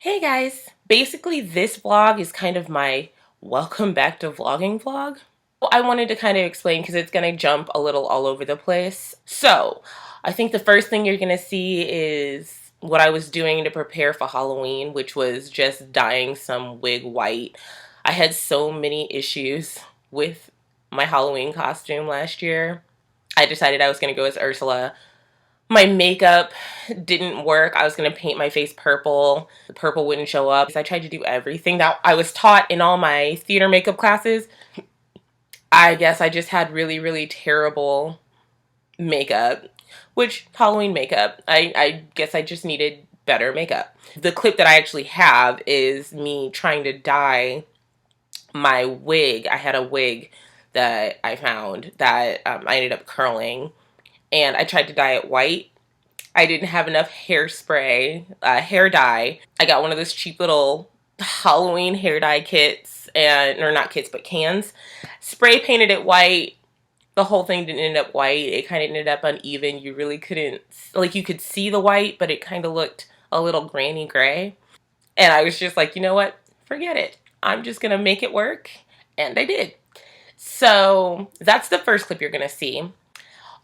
Hey guys! Basically, this vlog is kind of my welcome back to vlogging vlog. I wanted to kind of explain because it's going to jump a little all over the place. So, I think the first thing you're going to see is what I was doing to prepare for Halloween, which was just dyeing some wig white. I had so many issues with my Halloween costume last year. I decided I was going to go as Ursula. My makeup didn't work. I was going to paint my face purple. The purple wouldn't show up. So I tried to do everything that I was taught in all my theater makeup classes. I guess I just had really, really terrible makeup, which Halloween makeup, I guess I just needed better makeup. The clip that I actually have is me trying to dye my wig. I had a wig that I found that I ended up curling, and I tried to dye it white. I didn't have enough hairspray, hair dye. I got one of those cheap little Halloween hair dye kits, or not kits, but cans. Spray painted it white. The whole thing didn't end up white. It kind of ended up uneven. You really couldn't, like, you could see the white, but it kind of looked a little granny gray. And I was just like, you know what? Forget it. I'm just going to make it work. And I did. So that's the first clip you're going to see.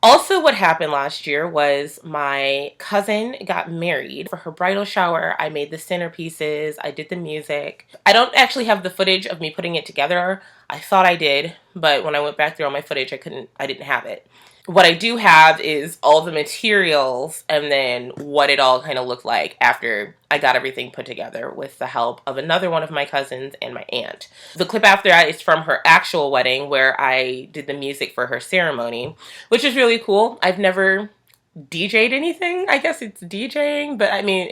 Also, what happened last year was my cousin got married. For her bridal shower, I made the centerpieces, I did the music. I don't actually have the footage of me putting it together. I thought I did, but when I went back through all my footage, I didn't have it. What I do have is all the materials and then what it all kind of looked like after I got everything put together with the help of another one of my cousins and my aunt. The clip after that is from her actual wedding where I did the music for her ceremony, which is really cool. I've never DJ'd anything. I guess it's DJing, but I mean,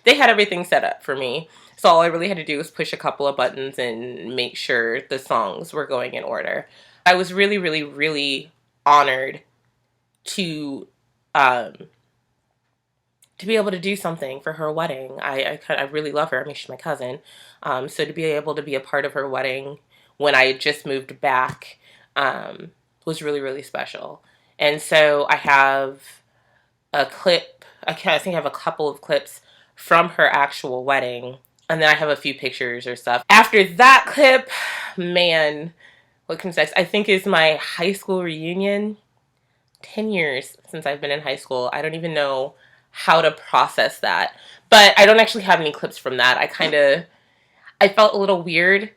they had everything set up for me. So all I really had to do was push a couple of buttons and make sure the songs were going in order. I was really, really, really honored to um to be able to do something for her wedding. I really love her. I mean, she's my cousin. So to be able to be a part of her wedding when I had just moved back was really, really special. And so I have a clip, I think I have a couple of clips from her actual wedding. And then I have a few pictures or stuff. After that clip, man, what comes next? I think is my high school reunion. 10 years since I've been in high school. I don't even know how to process that. But I don't actually have any clips from that. I felt a little weird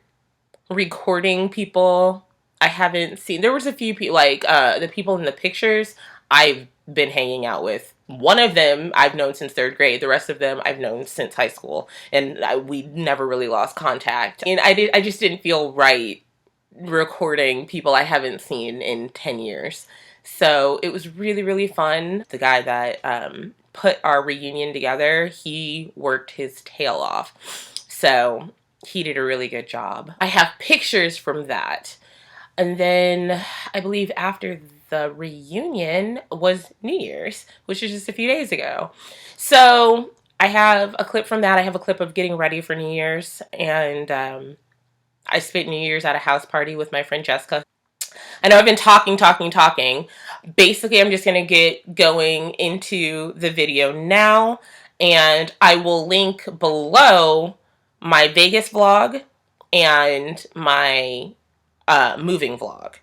recording people I haven't seen. There was a few people, like the people in the pictures I've been hanging out with. One of them I've known since third grade. The rest of them I've known since high school. And we never really lost contact. And I just didn't feel right recording people I haven't seen in 10 years. So it was really, really fun. The guy that put our reunion together, he worked his tail off. So he did a really good job. I have pictures from that. And then I believe after the reunion was New Year's, which was just a few days ago. So I have a clip from that. I have a clip of getting ready for New Year's, and I spent New Year's at a house party with my friend Jessica. I know I've been talking. Basically, I'm just going to get going into the video now, and I will link below my Vegas vlog and my moving vlog.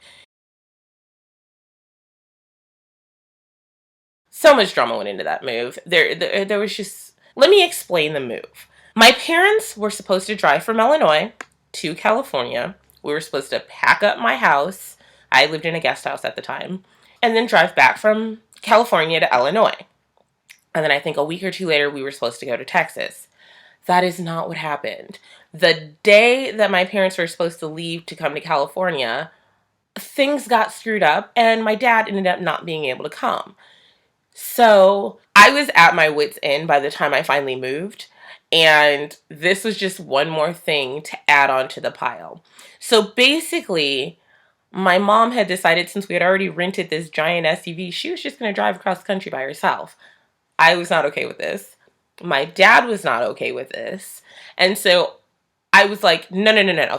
So much drama went into that move. There was just... Let me explain the move. My parents were supposed to drive from Illinois to California. We were supposed to pack up my house. I lived in a guest house at the time. And then drive back from California to Illinois. And then I think a week or two later, we were supposed to go to Texas. That is not what happened. The day that my parents were supposed to leave to come to California, things got screwed up and my dad ended up not being able to come. So I was at my wit's end by the time I finally moved. And this was just one more thing to add on to the pile. So basically, my mom had decided, since we had already rented this giant SUV, she was just going to drive across the country by herself. I was not okay with this. My dad was not okay with this. And so I was like, no,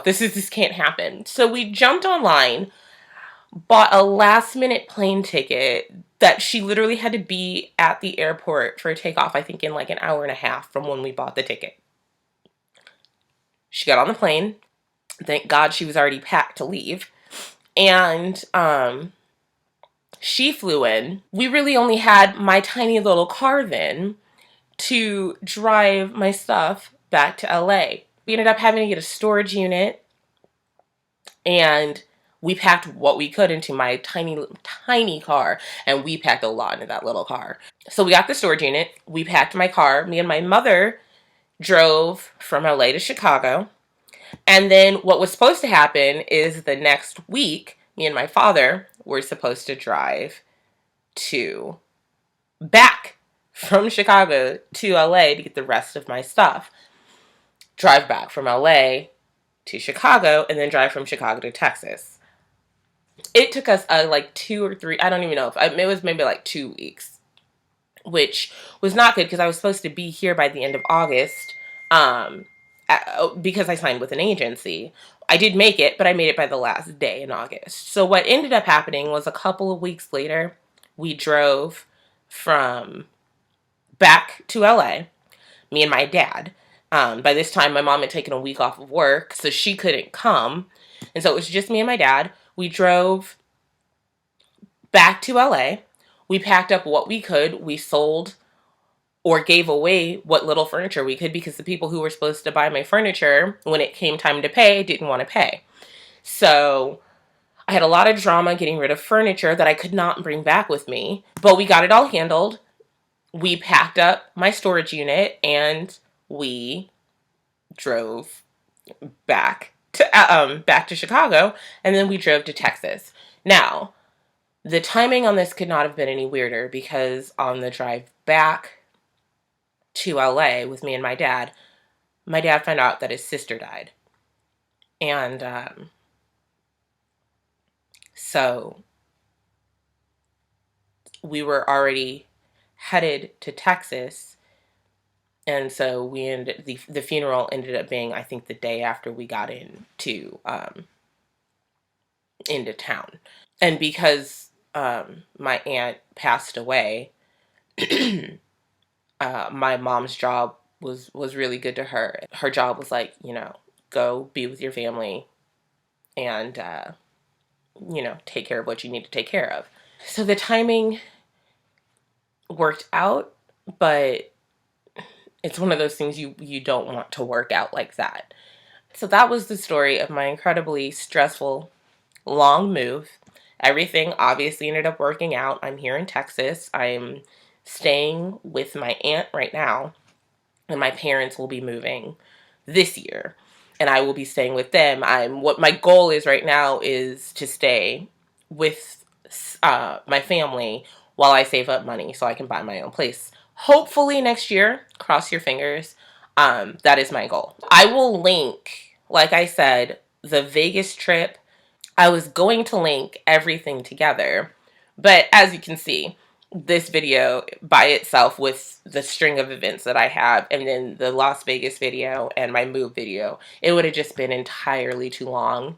this can't happen. So we jumped online, bought a last minute plane ticket that she literally had to be at the airport for a takeoff, I think in like an hour and a half from when we bought the ticket. She got on the plane. Thank God she was already packed to leave. And she flew in. We really only had my tiny little car then to drive my stuff back to LA. We ended up having to get a storage unit, and we packed what we could into my tiny car, and we packed a lot into that little car. So we got the storage unit, we packed my car, me and my mother drove from LA to Chicago. And then what was supposed to happen is the next week, me and my father were supposed to drive to back from Chicago to LA to get the rest of my stuff. Drive back from LA to Chicago and then drive from Chicago to Texas. It took us like 2 or 3, I don't even know if it was maybe like 2 weeks, which was not good because I was supposed to be here by the end of August. Because I signed with an agency. I did make it, but I made it by the last day in August. So what ended up happening was a couple of weeks later, we drove from back to LA, me and my dad. By this time, my mom had taken a week off of work, so she couldn't come. And so it was just me and my dad. We drove back to LA. We packed up what we could. We sold or gave away what little furniture we could because the people who were supposed to buy my furniture, when it came time to pay, didn't want to pay. So I had a lot of drama getting rid of furniture that I could not bring back with me, but we got it all handled. We packed up my storage unit and we drove back to Chicago, and then we drove to Texas. Now, the timing on this could not have been any weirder because on the drive back to LA with me and my dad found out that his sister died. And so we were already headed to Texas. And so we ended the funeral ended up being, I think, the day after we got into town. And because my aunt passed away, my mom's job was really good to her. Her job was like, go be with your family and, take care of what you need to take care of. So the timing worked out, but it's one of those things you don't want to work out like that. So that was the story of my incredibly stressful, long move. Everything obviously ended up working out. I'm here in Texas. I'm staying with my aunt right now, and my parents will be moving this year, and I will be staying with them. What my goal is right now is to stay with my family while I save up money so I can buy my own place. Hopefully next year, cross your fingers. That is my goal. I will link, like I said, the Vegas trip. I was going to link everything together, but as you can see, this video by itself with the string of events that I have, and then the Las Vegas video and my move video, it would have just been entirely too long,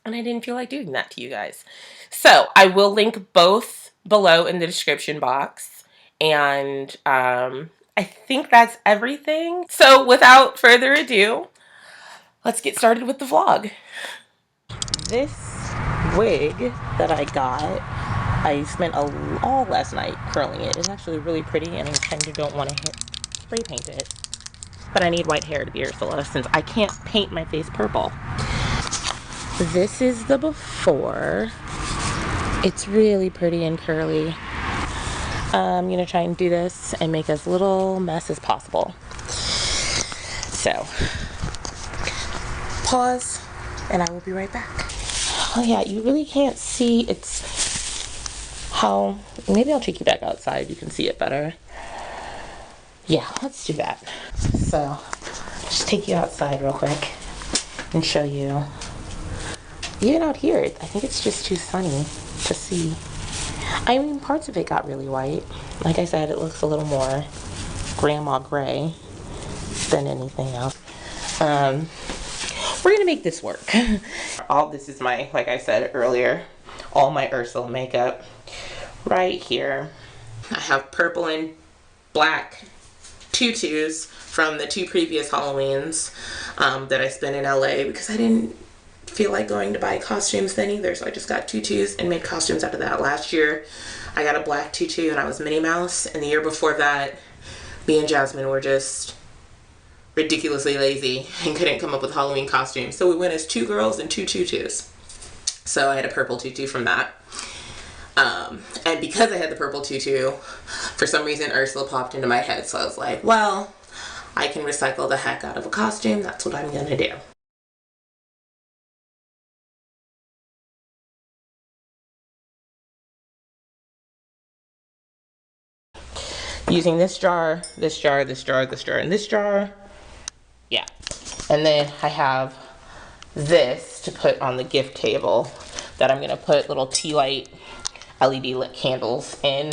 and I didn't feel like doing that to you guys. So I will link both below in the description box, and I think that's everything. So without further ado, let's get started with the vlog. This wig that I got, I spent all last night curling it. It's actually really pretty, and I kind of don't want to spray paint it. But I need white hair to be Ursula since I can't paint my face purple. This is the before. It's really pretty and curly. I'm going to try and do this and make as little mess as possible. So, pause, and I will be right back. Oh yeah, you really can't see maybe I'll take you back outside, you can see it better. Yeah, let's do that. So, just take you outside real quick and show you. Even out here, I think it's just too sunny to see. I mean, parts of it got really white. Like I said, it looks a little more grandma gray than anything else. We're gonna make this work. All this is my, like I said earlier, all my Ursula makeup right here. I have purple and black tutus from the 2 previous Halloweens that I spent in LA because I didn't feel like going to buy costumes then either, so I just got tutus and made costumes out of that. Last year I got a black tutu and I was Minnie Mouse, and the year before that me and Jasmine were just ridiculously lazy and couldn't come up with Halloween costumes, so we went as 2 girls and 2 tutus. So I had a purple tutu from that. And because I had the purple tutu, for some reason Ursula popped into my head, so I was like, well, I can recycle the heck out of a costume. That's what I'm gonna do. Using this jar, this jar, this jar, this jar, and this jar. Yeah. And then I have this to put on the gift table that I'm going to put little tea light LED lit candles in.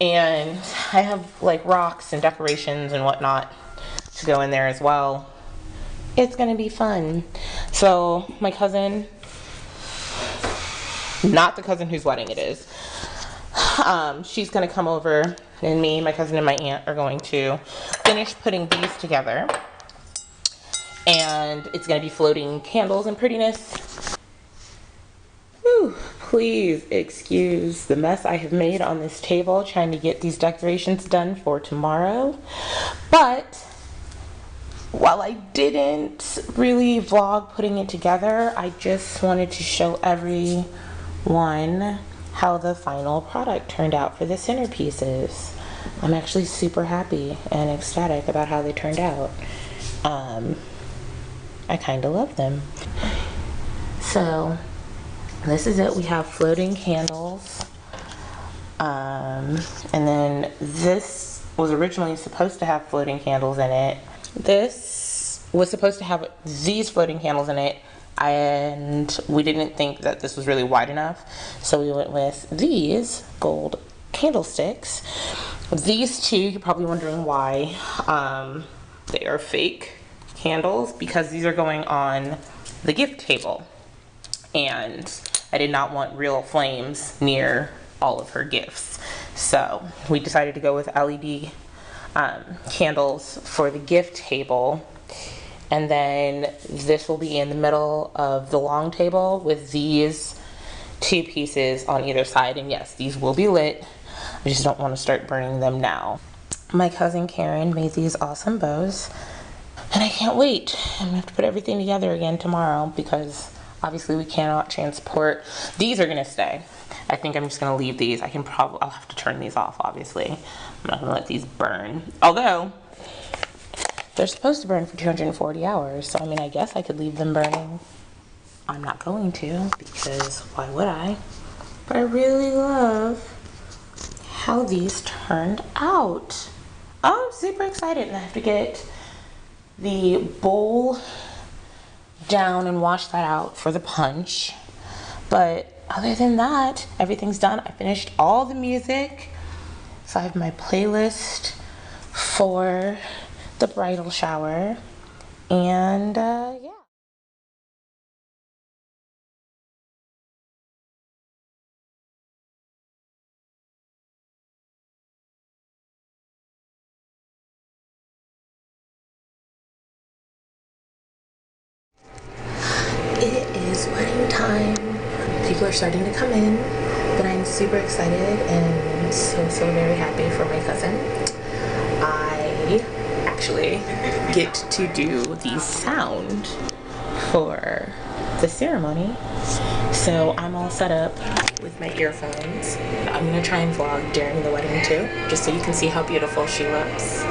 And I have like rocks and decorations and whatnot to go in there as well. It's going to be fun. So my cousin, not the cousin whose wedding it is, she's going to come over, and me, my cousin, and my aunt are going to finish putting these together. And it's going to be floating candles and prettiness. Whew, please excuse the mess I have made on this table trying to get these decorations done for tomorrow. But while I didn't really vlog putting it together, I just wanted to show everyone how the final product turned out for the centerpieces. I'm actually super happy and ecstatic about how they turned out. I kind of love them. So this is it. We have floating candles, and then this was originally supposed to have floating candles in it. This was supposed to have these floating candles in it, and we didn't think that this was really wide enough, so we went with these gold candlesticks. These two, you're probably wondering why they are fake candles, because these are going on the gift table, and I did not want real flames near all of her gifts, so we decided to go with LED candles for the gift table. And then this will be in the middle of the long table with these 2 pieces on either side. And yes, these will be lit. I just don't want to start burning them now. My cousin Karen made these awesome bows, and I can't wait. I'm gonna have to put everything together again tomorrow because obviously we cannot transport. These are gonna stay. I think I'm just gonna leave these. I'll have to turn these off, obviously. I'm not gonna let these burn. Although, they're supposed to burn for 240 hours, so I mean, I guess I could leave them burning. I'm not going to, because why would I? But I really love how these turned out. Oh, I'm super excited, and I have to get the bowl down and wash that out for the punch. But other than that, everything's done. I finished all the music, so I have my playlist for the bridal shower, and yeah. It is wedding time. People are starting to come in, but I'm super excited and so very happy for my cousin. I actually get to do the sound for the ceremony, so I'm all set up with my earphones. I'm gonna try and vlog during the wedding too, just so you can see how beautiful she looks.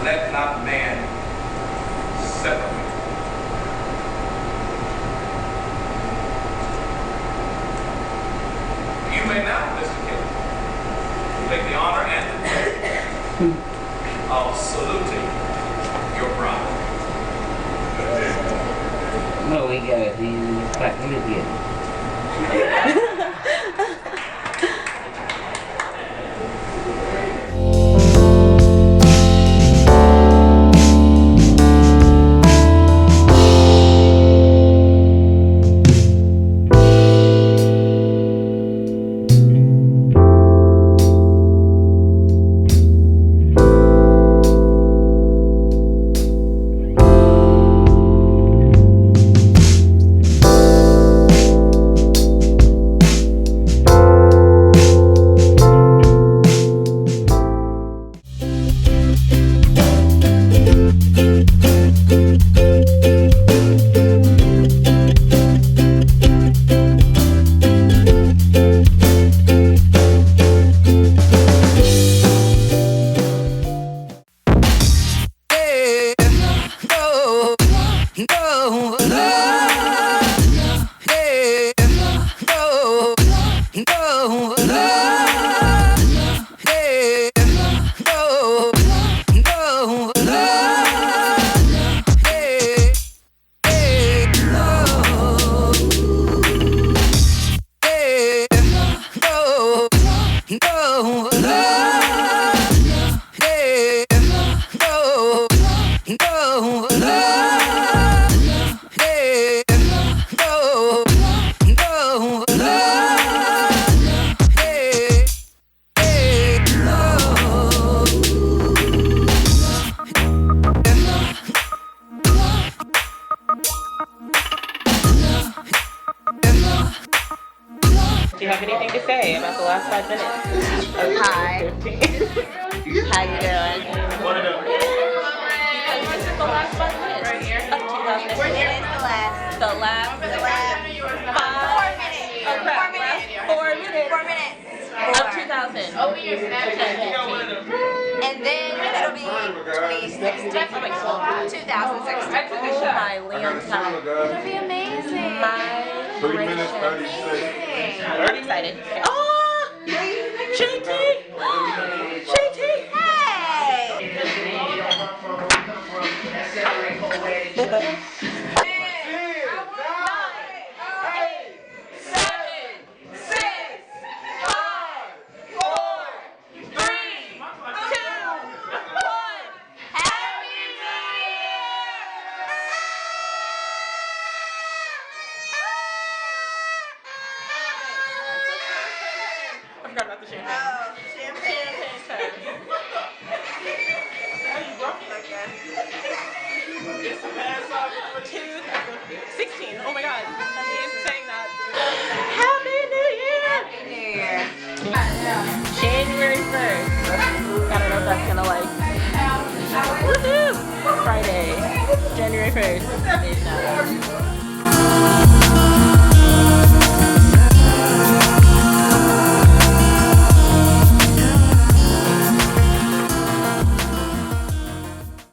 let not man separate. You may now, Mr. Kelly, take the honor and the pleasure of saluting your bride. No, we got it. He's back. Look at Do you have anything to say about the last 5 minutes? Hi. How you doing? This is the last 5 minutes right here. Of 2000. It is the last. The last 4 minutes. Oh crap. 4 minutes. 4 minutes. Of 2000. Oh, And then it'll be 2016. 2016. Oh my Leon time. It'll be amazing. My 3 minutes, gracious. 36. I'm excited. Oh! JT! JT! Hey! I forgot about the champagne. Oh, champagne. Champagne time. Oh, you broke it again. It's the best song of 2016. Oh my god. That means saying that. Happy New Year! Happy New Year. January 1st. I don't know if that's gonna like. Woohoo! Friday. January 1st. Midnight.